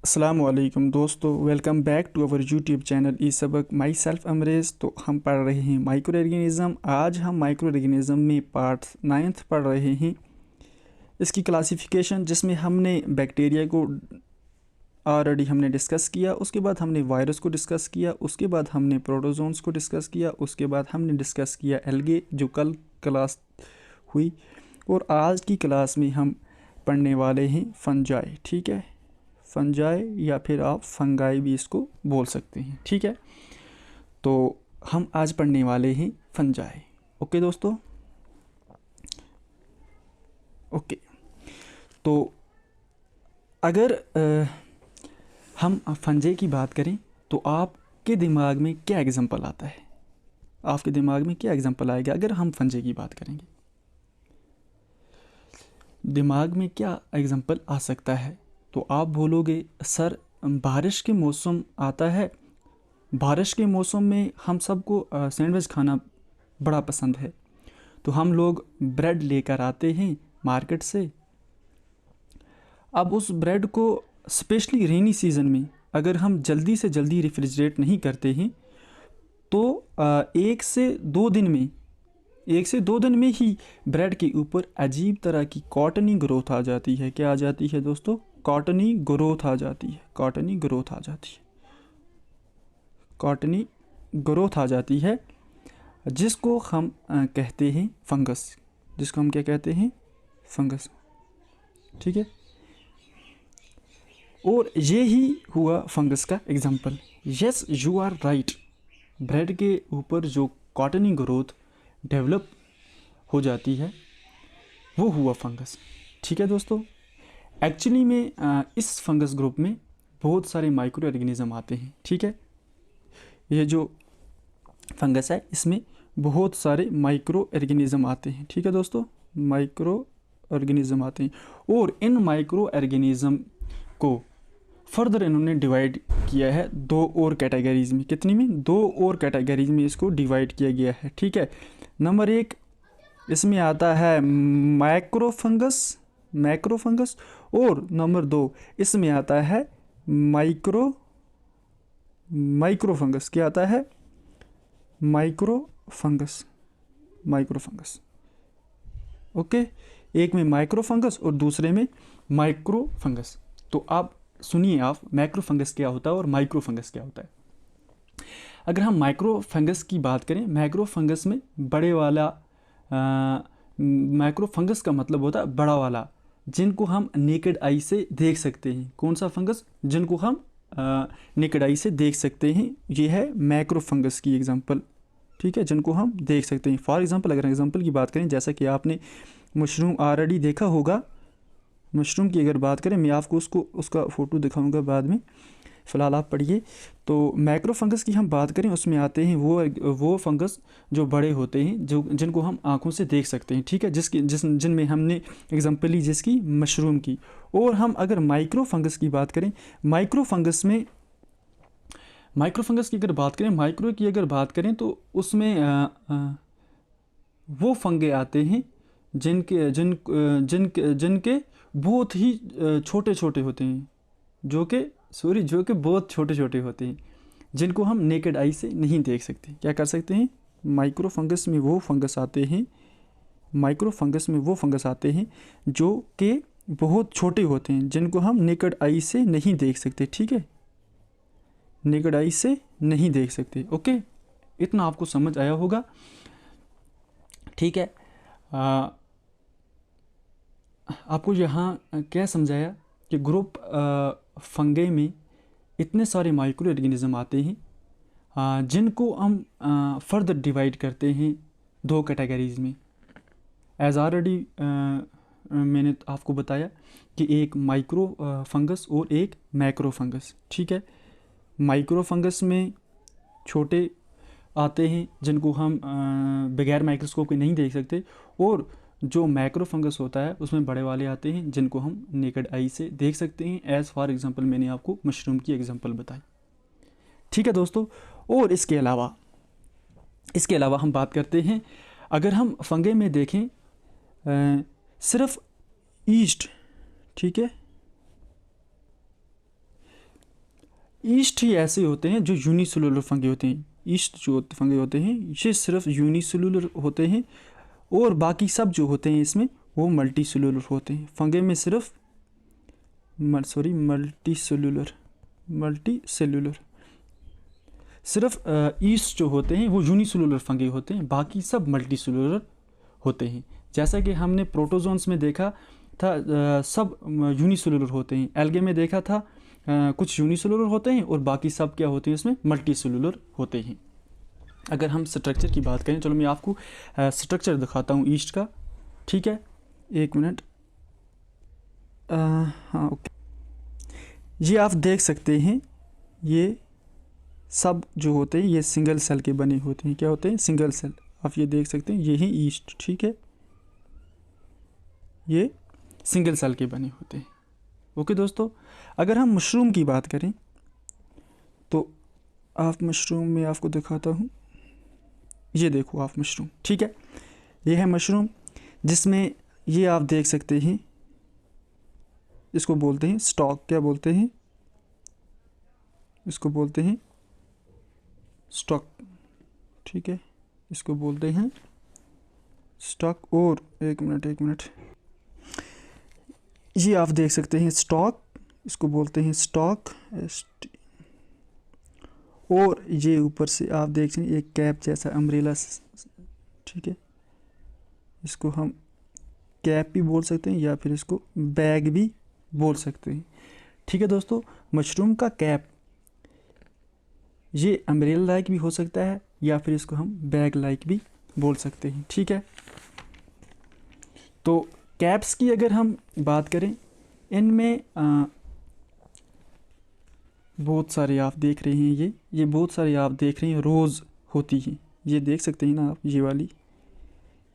अस्सलाम वालेकुम दोस्तों, welcome back to our YouTube channel E Sabak. My self Amrez. तो हम पढ़ रहे हैं माइक्रो ऑर्गेनिज़म। आज हम माइक्रो ऑर्गेनिज़म में पार्ट 9 पढ़ रहे हैं, इसकी क्लासिफिकेशन, जिसमें हमने बैक्टीरिया को ऑलरेडी हमने डिस्कस किया। उसके बाद हमने वायरस को डिस्कस किया। उसके बाद हमने प्रोटोजोन्स को डिस्कस किया। उसके बाद हमने डिस्कस किया एल्गे, जो कल क्लास हुई। और आज की क्लास में हम पढ़ने वाले हैं फंजाई। ठीक है, फंजाई या फिर आप फंगाई भी इसको बोल सकते हैं। ठीक है, तो हम आज पढ़ने वाले हैं फंजाई। ओके दोस्तों, ओके। तो अगर हम फंजाई की बात करें तो आपके दिमाग में क्या एग्जांपल आता है? आपके दिमाग में क्या एग्जांपल आएगा अगर हम फंजाई की बात करेंगे? दिमाग में क्या एग्जांपल आ सकता है? तो आप बोलोगे सर, बारिश के मौसम आता है। बारिश के मौसम में हम सबको सैंडविच खाना बड़ा पसंद है, तो हम लोग ब्रेड लेकर आते हैं मार्केट से। अब उस ब्रेड को स्पेशली रेनी सीज़न में अगर हम जल्दी से जल्दी रेफ्रिजरेट नहीं करते हैं तो 1 से 2 दिन में ही ब्रेड के ऊपर अजीब तरह की कॉटनी ग्रोथ आ जाती है। क्या आ जाती है दोस्तों? कॉटनी ग्रोथ आ जाती है। कॉटनी ग्रोथ आ जाती है। कॉटनी ग्रोथ आ जाती है, जिसको हम कहते हैं फंगस। जिसको हम क्या कहते हैं? फंगस। ठीक है, और ये ही हुआ फंगस का example. Yes, you are right. Bread के ऊपर जो कॉटनी ग्रोथ डेवलप हो जाती है वो हुआ फंगस। ठीक है दोस्तों, एक्चुअली में इस फंगस ग्रुप में बहुत सारे माइक्रो ऑर्गेनिज्म आते हैं। ठीक है, ये जो फंगस है इसमें बहुत सारे माइक्रो ऑर्गेनिज्म आते हैं। ठीक है दोस्तों, माइक्रो ऑर्गेनिज्म आते हैं और इन माइक्रो ऑर्गेनिज्म को फर्दर इन्होंने डिवाइड किया है 2 और कैटेगरीज में। कितनी में? 2 और कैटेगरीज में इसको डिवाइड किया गया है। ठीक है, नंबर 1 इसमें आता है मैक्रोफंगस, मैक्रोफंगस। और नंबर 2 इसमें आता है माइक्रोफंगस। क्या आता है? माइक्रोफंगस, माइक्रोफंगस। ओके, एक में माइक्रोफंगस और दूसरे में माइक्रोफंगस। तो आप सुनिए, आप मैक्रोफंगस क्या होता है और माइक्रोफंगस क्या होता है। अगर हम माइक्रोफंगस की बात करें, माइक्रोफंगस में बड़े वाला माइक्रोफंगस का मतलब होता है बड़ा वाला, जिनको हम नेकेड आई से देख सकते हैं। कौन सा फंगस? जिनको हम नेकेड आई से देख सकते हैं, ये है मैक्रोफंगस की एग्जांपल। ठीक है, जिनको हम देख सकते हैं। फॉर एग्जांपल, अगर एग्जांपल की बात करें, जैसा कि आपने मशरूम ऑलरेडी देखा होगा। मशरूम की अगर बात करें, मैं आपको उसका फ़ोटो दिखाऊंगा बाद में, फ़िलहाल आप पढ़िए। तो मैक्रो फंगस की हम बात करें, उसमें आते हैं वो फंगस जो बड़े होते हैं, जो जिनको हम आंखों से देख सकते हैं। ठीक है, जिनमें हमने एग्जांपल ली जिसकी, मशरूम की। और हम अगर माइक्रो फंगस की बात करें, माइक्रो फंगस की अगर बात करें, माइक्रो की अगर बात करें तो उसमें वो फंगे आते हैं जिनके बहुत ही छोटे छोटे होते हैं, जो कि बहुत छोटे छोटे होते हैं, जिनको हम नेकेड आई से नहीं देख सकते। क्या कर सकते हैं? माइक्रो फंगस में वो फंगस आते हैं, माइक्रो फंगस में वो फंगस आते हैं जो कि बहुत छोटे होते हैं, जिनको हम नेकेड आई से नहीं देख सकते। ठीक है, नेकेड आई से नहीं देख सकते। ओके, इतना आपको समझ आया होगा। ठीक है, आपको यहाँ क्या समझाया कि ग्रुप फंगे में इतने सारे माइक्रो ऑर्गेनिज्म आते हैं, जिनको हम फर्दर डिवाइड करते हैं 2 कैटेगरीज में। एज ऑलरेडी मैंने आपको बताया कि एक माइक्रो फंगस और एक मैक्रो फंगस। ठीक है, माइक्रो फंगस में छोटे आते हैं जिनको हम बगैर माइक्रोस्कोप के नहीं देख सकते, और जो मैक्रो फंगस होता है उसमें बड़े वाले आते हैं जिनको हम नेकेड आई से देख सकते हैं। एज़ फॉर एग्जांपल मैंने आपको मशरूम की एग्जांपल बताई। ठीक है दोस्तों, और इसके अलावा हम बात करते हैं, अगर हम फंगे में देखें, सिर्फ ईस्ट, ठीक है, ईस्ट ही ऐसे होते हैं जो यूनिसेलुलर फंगे होते हैं। ईस्ट जो फंगे होते हैं ये सिर्फ यूनिसेलुलर होते हैं, और बाकी सब जो होते हैं इसमें वो मल्टी सेलुलर होते हैं। फंगे में सिर्फ मल्टी सेलुलर सिर्फ ईस्ट जो होते हैं वो यूनिसेलुलर फंगे होते हैं, बाकी सब मल्टी सेलुलर होते हैं। जैसा कि हमने प्रोटोजोन्स में देखा था सब यूनिसेलुलर होते हैं, एल्गे में देखा था कुछ यूनिसेलुलर होते हैं और बाकी सब क्या होते हैं इसमें मल्टी सेलुलर होते हैं। अगर हम स्ट्रक्चर की बात करें, चलो मैं आपको स्ट्रक्चर दिखाता हूँ ईस्ट का, ठीक है, एक मिनट। हाँ ओके, ये आप देख सकते हैं ये सब जो होते हैं ये सिंगल सेल के बने होते हैं। क्या होते हैं? Single cell. आप ये देख सकते हैं, ये है ईस्ट, ठीक है, ये सिंगल सेल के बने होते हैं। ओके दोस्तों, अगर हम मशरूम की बात करें तो आप मशरूम में आपको दिखाता हूँ, ये देखो आप मशरूम, ठीक है, ये है मशरूम जिसमें ये आप देख सकते हैं, इसको बोलते हैं स्टॉक। क्या बोलते हैं? इसको बोलते हैं स्टॉक, ठीक है, इसको बोलते हैं स्टॉक। और एक मिनट, ये आप देख सकते हैं स्टॉक, इसको बोलते हैं स्टॉक। और ये ऊपर से आप देख सकते हैं एक कैप जैसा अम्ब्रेला, ठीक है, इसको हम कैप भी बोल सकते हैं या फिर इसको बैग भी बोल सकते हैं। ठीक है दोस्तों, मशरूम का कैप ये अम्ब्रेला लाइक भी हो सकता है या फिर इसको हम बैग लाइक भी बोल सकते हैं। ठीक है, तो कैप्स की अगर हम बात करें, इनमें बहुत सारे आप देख रहे हैं, ये बहुत सारे आप देख रहे हैं रोज़ होती हैं, ये देख सकते हैं ना आप, ये वाली,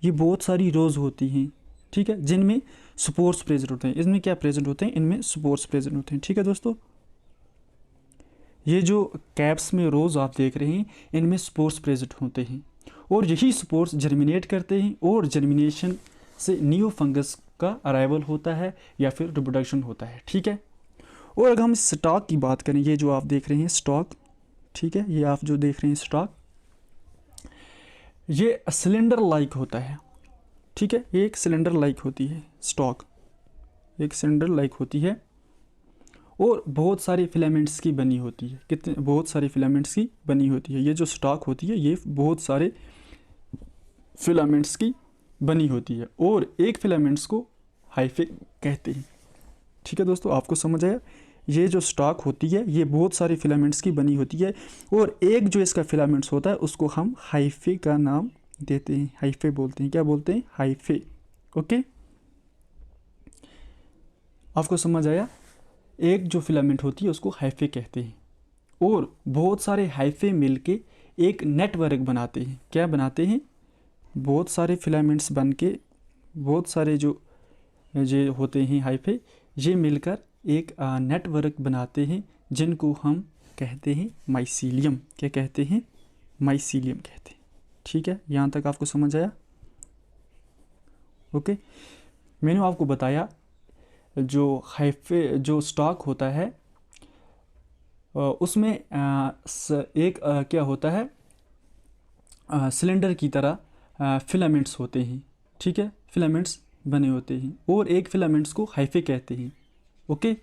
ये बहुत सारी रोज़ होती हैं, ठीक है, जिनमें स्पोर्स प्रेजेंट होते हैं। इसमें क्या प्रेजेंट होते हैं? इनमें स्पोर्स प्रेजेंट होते हैं। ठीक है दोस्तों, ये जो कैप्स में रोज़ आप देख रहे हैं इनमें स्पोर्स प्रेजेंट होते हैं, और यही स्पोर्स जर्मिनेट करते हैं, और जर्मिनेशन से न्यू फंगस का अराइवल होता है या फिर रिप्रोडक्शन होता है। ठीक है, और अगर हम स्टॉक की बात करें, ये जो आप देख रहे हैं स्टॉक, ठीक है, ये आप जो देख रहे हैं स्टॉक, ये सिलेंडर लाइक होता है। ठीक है, ये एक सिलेंडर लाइक होती है स्टॉक, एक सिलेंडर लाइक होती है, और बहुत सारे फिलामेंट्स की बनी होती है। कितने? बहुत सारे फिलामेंट्स की बनी होती है। ये जो स्टॉक होती है ये बहुत सारे फिलामेंट्स की बनी होती है, और एक फिलामेंट्स को हाइफे कहते हैं। ठीक है दोस्तों, आपको समझ आया? ये जो स्टॉक होती है ये बहुत सारे फिलामेंट्स की बनी होती है, और एक जो इसका फिलामेंट्स होता है उसको हम हाइफे का नाम देते हैं, हाइफे बोलते हैं। क्या बोलते हैं? हाइफे। ओके, आपको समझ आया? एक जो फिलामेंट होती है उसको हाइफे कहते हैं, और बहुत सारे हाइफे मिलके एक नेटवर्क बनाते हैं। क्या बनाते हैं? बहुत सारे फिलामेंट्स बन के, बहुत सारे जो होते हैं हाइफे, ये मिलकर एक नेटवर्क बनाते हैं, जिनको हम कहते हैं माइसीलियम। क्या कहते हैं? माइसीलियम कहते हैं। ठीक है, यहाँ तक आपको समझ आया? ओके, मैंने आपको बताया जो हाइफे जो स्टॉक होता है उसमें एक क्या होता है, सिलेंडर की तरह फिलामेंट्स होते हैं। ठीक है, फिलामेंट्स बने होते हैं, और एक फिलामेंट्स को हाइफे कहते हैं। ओके,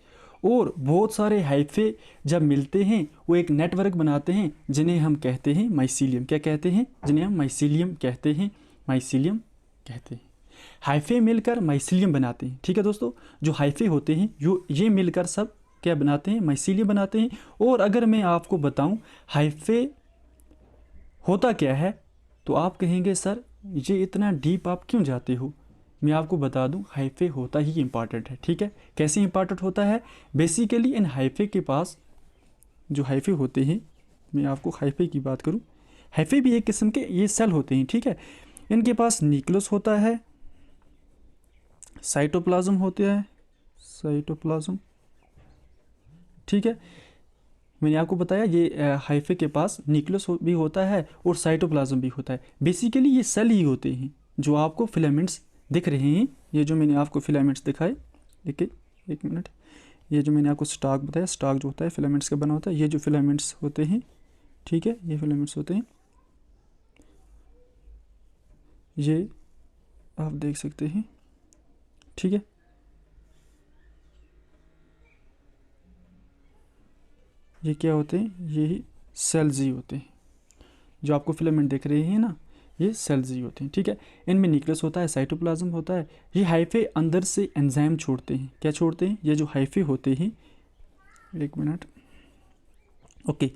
और बहुत सारे हाइफे जब मिलते हैं वो एक नेटवर्क बनाते हैं, जिन्हें हम कहते हैं माइसीलियम। क्या कहते हैं? जिन्हें हम माइसीलियम कहते हैं, माइसीलियम कहते हैं। हाइफे मिलकर माइसीलियम बनाते हैं। ठीक है दोस्तों, जो हाइफे होते हैं ये मिलकर सब क्या बनाते हैं? माइसीलियम बनाते हैं। और अगर मैं आपको बताऊं हाइफे होता क्या है, तो आप कहेंगे सर ये इतना डीप आप क्यों जाते हो? मैं आपको बता दूं, हाइफे होता ही इम्पॉर्टेंट है। ठीक है, कैसे इम्पॉर्टेंट होता है? बेसिकली इन हाइफे के पास जो हाइफे होते हैं, मैं आपको हाइफे की बात करूं, हाइफे भी एक किस्म के ये सेल होते हैं। ठीक है, इनके पास न्यूक्लियस होता है, साइटोप्लाज्म होता है, साइटोप्लाज्म। ठीक है, मैंने आपको बताया ये हाइफे के पास न्यूक्लियस भी होता है और साइटोप्लाज्म भी होता है। बेसिकली ये सेल ही होते हैं जो आपको फिलामेंट्स दिख रहे हैं। ये जो मैंने आपको फिलामेंट्स दिखाए, देखिए एक मिनट, ये जो मैंने आपको स्टॉक बताया, स्टॉक जो होता है फिलामेंट्स का बना होता है, ये जो फिलामेंट्स होते हैं, ठीक है, ये फिलामेंट्स होते हैं, ये आप देख सकते हैं, ठीक है। ये क्या होते हैं, यही सेल्स ही होते हैं, जो आपको फिलामेंट देख रहे हैं ना, ये सेल्स ही होते हैं, ठीक है। इनमें न्यूक्लियस होता है, साइटोप्लाज्म होता है। ये हाइफे अंदर से एंजाइम छोड़ते हैं, क्या छोड़ते हैं, ये जो हाइफे होते हैं, एक मिनट, ओके,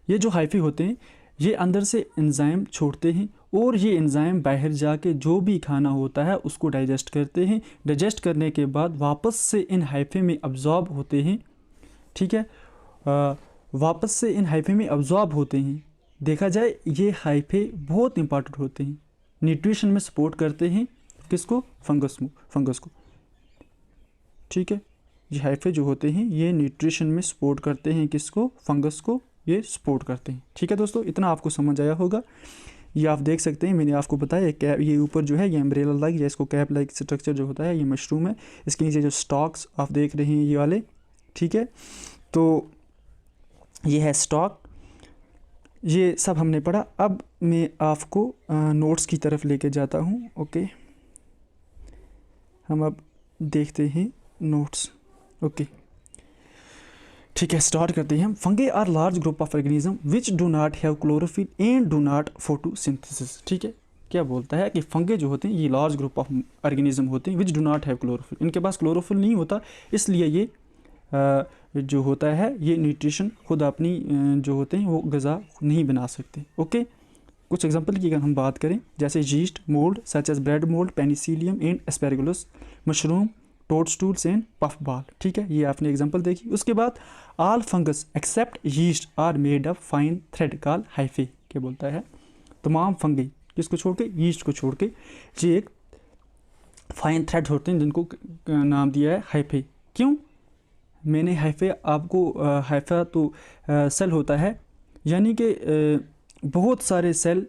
ये जो हाइफे होते हैं ये अंदर से एंजाइम छोड़ते हैं और ये एंजाइम बाहर जाके जो भी खाना होता है उसको डाइजेस्ट करते हैं। डाइजेस्ट करने के बाद वापस से इन हाइफे में अब्जॉर्ब होते हैं, ठीक है, वापस से इन हाइफे में अब्जॉर्ब होते हैं। देखा जाए ये हाइफे बहुत इंपॉर्टेंट होते हैं, न्यूट्रिशन में सपोर्ट करते हैं किसको, फंगस को, ठीक है। ये हाइफे जो होते हैं ये न्यूट्रिशन में सपोर्ट करते हैं किसको, फंगस को, ये सपोर्ट करते हैं, ठीक है दोस्तों। इतना आपको समझ आया होगा। ये आप देख सकते हैं, मैंने आपको बताया कैप, ये ऊपर जो है ये अम्ब्रेला लाइक या इसको कैप लाइक स्ट्रक्चर जो होता है ये मशरूम है। इसके नीचे जो स्टॉक्स आप देख रहे हैं ये वाले, ठीक है, तो ये है स्टॉक। ये सब हमने पढ़ा। अब मैं आपको नोट्स की तरफ लेके जाता हूँ, ओके। हम अब देखते हैं नोट्स, ओके, ठीक है, स्टार्ट करते हैं हम। Fungi are large group of organism which do not have chlorophyll and do not photosynthesis, ठीक है। क्या बोलता है कि फंगे जो होते हैं ये लार्ज ग्रुप ऑफ ऑर्गेनिज्म होते हैं विच डू नॉट हैव क्लोरोफिल, इनके पास क्लोरोफिल नहीं होता, इसलिए ये जो होता है ये न्यूट्रिशन खुद अपनी जो होते हैं वो ग़िज़ा नहीं बना सकते, ओके। कुछ एग्जांपल की अगर हम बात करें, जैसे yeast, mould such as bread mould, penicillium and aspergillus, mushroom, toadstools and puff ball, ठीक है, ये आपने एग्जांपल देखी। उसके बाद all fungus except yeast are made of fine thread called hyphae, क्या बोलता है, तमाम फंगे किसको छोड़ के, यीस्ट को छोड़ के, ये एक फाइन थ्रेड होते हैं जिनको नाम दिया है हाइफे। क्यों मैंने हाइफे आपको, हाइफा तो सेल होता है, यानी कि बहुत सारे सेल,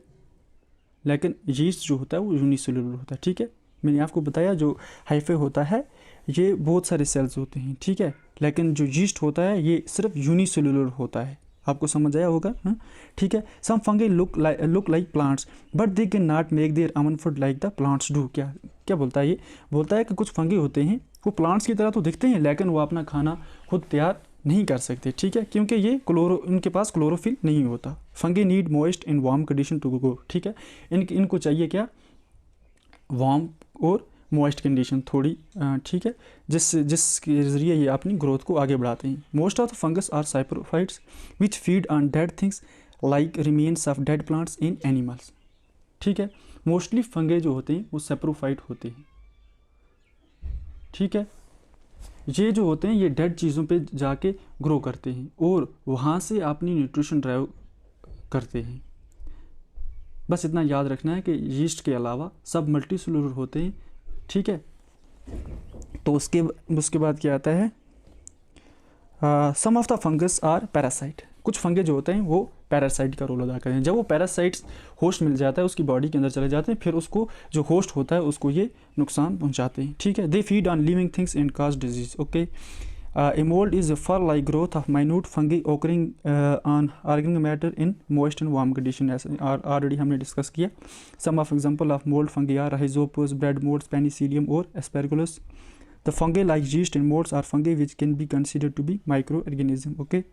लेकिन यीस्ट जो होता है वो यूनिसेलुलर होता है, ठीक है। मैंने आपको बताया जो हाइफे होता है ये बहुत सारे सेल्स होते हैं, ठीक है, लेकिन जो यीस्ट होता है ये सिर्फ यूनिसेलुलर होता है, आपको समझ आया होगा, हाँ, ठीक है। Some fungi look like plants but they can not make their own food like the plants do, क्या क्या बोलता है, ये बोलता है कि कुछ फंगी होते हैं वो प्लांट्स की तरह तो दिखते हैं लेकिन वो अपना खाना खुद तैयार नहीं कर सकते, ठीक है, क्योंकि ये इनके पास क्लोरोफिल नहीं होता। Fungi need moist in warm condition to grow, ठीक है, इनको चाहिए क्या, वार्म और मॉइस्ट कंडीशन थोड़ी, ठीक है, जिसके ज़रिए ये अपनी ग्रोथ को आगे बढ़ाते हैं। Most of the fungus are saprophytes which feed on dead things like remains of dead plants in animals, ठीक है। मोस्टली फंगे जो होते हैं वो सेप्रोफाइट होते हैं, ठीक है। ये जो होते हैं ये डेड चीज़ों पे जाके ग्रो करते हैं और वहाँ से अपनी न्यूट्रिशन ड्राइव करते हैं। बस इतना याद रखना है कि यीस्ट के अलावा सब मल्टीसेलुलर होते हैं, ठीक है। तो उसके बाद क्या आता है, some of the fungus are parasite, कुछ फंगे जो होते हैं वो पैरासाइट का रोल अदा करते हैं। जब वो पैरासाइट्स होस्ट मिल जाता है उसकी बॉडी के अंदर चले जाते हैं, फिर उसको जो होस्ट होता है उसको ये नुकसान पहुंचाते हैं, ठीक है। They feed on living things and cause disease, okay. A mold is a fur-like growth of minute fungi occurring on organic matter in moist and warm condition, ऐसे already हमने डिस्कस किया। Some of example of mold fungi are rhizopus, bread molds, penicillium और aspergillus. The fungi like yeast and molds are fungi which can be considered to be microorganism, okay.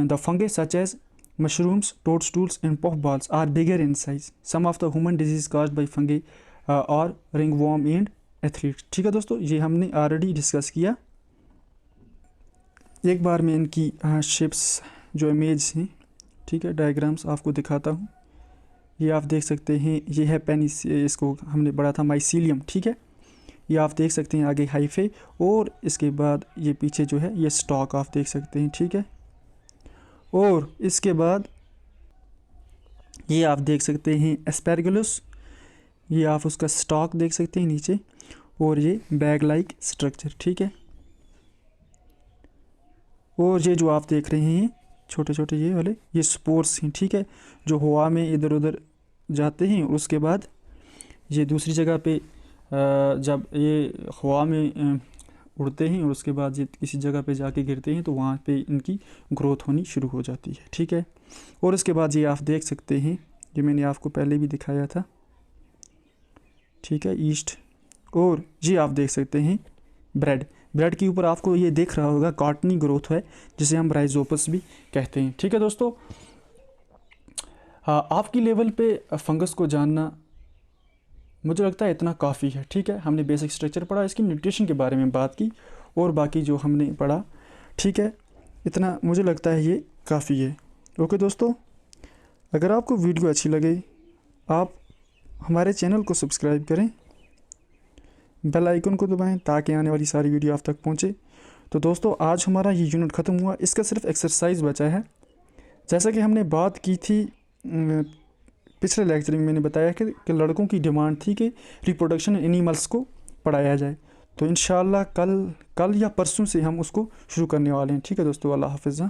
The fungi such as mushrooms, toadstools and puffballs are bigger in size. Some of the human disease caused by fungi are ringworm and athlete, ठीक है दोस्तों, ये हमने already discuss किया। एक बार मैं इनकी shapes जो इमेज हैं, ठीक है, डायग्राम्स आपको दिखाता हूँ। ये आप देख सकते हैं, ये है पेनिस, इसको हमने पढ़ा था माइसीलियम, ठीक है। ये आप देख सकते हैं आगे हाइफे और इसके बाद ये पीछे जो है ये स्टॉक आप देख सकते हैं, ठीक है। और इसके बाद ये आप देख सकते हैं एस्पेरगुलस, ये आप उसका स्टॉक देख सकते हैं नीचे, और ये बैग लाइक स्ट्रक्चर, ठीक है। और ये जो आप देख रहे हैं छोटे छोटे ये वाले ये स्पोर्स हैं, ठीक है, जो हवा में इधर उधर जाते हैं। उसके बाद ये दूसरी जगह पे जब ये हवा में उड़ते हैं और उसके बाद ये किसी जगह पे जाके गिरते हैं तो वहाँ पे इनकी ग्रोथ होनी शुरू हो जाती है, ठीक है। और इसके बाद ये आप देख सकते हैं, ये मैंने आपको पहले भी दिखाया था, ठीक है, ईस्ट। और ये आप देख सकते हैं ब्रेड के ऊपर आपको ये देख रहा होगा कॉटनी ग्रोथ है, जिसे हम राइजोपस भी कहते हैं, ठीक है दोस्तों। आपकी लेवल पे फंगस को जानना मुझे लगता है इतना काफ़ी है, ठीक है। हमने बेसिक स्ट्रक्चर पढ़ा, इसकी न्यूट्रिशन के बारे में बात की और बाकी जो हमने पढ़ा, ठीक है, इतना मुझे लगता है ये काफ़ी है। ओके दोस्तों, अगर आपको वीडियो अच्छी लगे आप हमारे चैनल को सब्सक्राइब करें, बेल आइकन को दबाएं ताकि आने वाली सारी वीडियो आप तक पहुंचे। तो दोस्तों आज हमारा ये यूनिट ख़त्म हुआ, इसका सिर्फ एक्सरसाइज बचा है। जैसा कि हमने बात की थी पिछले लेक्चर में, मैंने बताया कि लड़कों की डिमांड थी कि रिप्रोडक्शन एनिमल्स को पढ़ाया जाए, तो इंशाल्लाह कल या परसों से हम उसको शुरू करने वाले हैं, ठीक है दोस्तों। अल्लाह हाफ़िज़।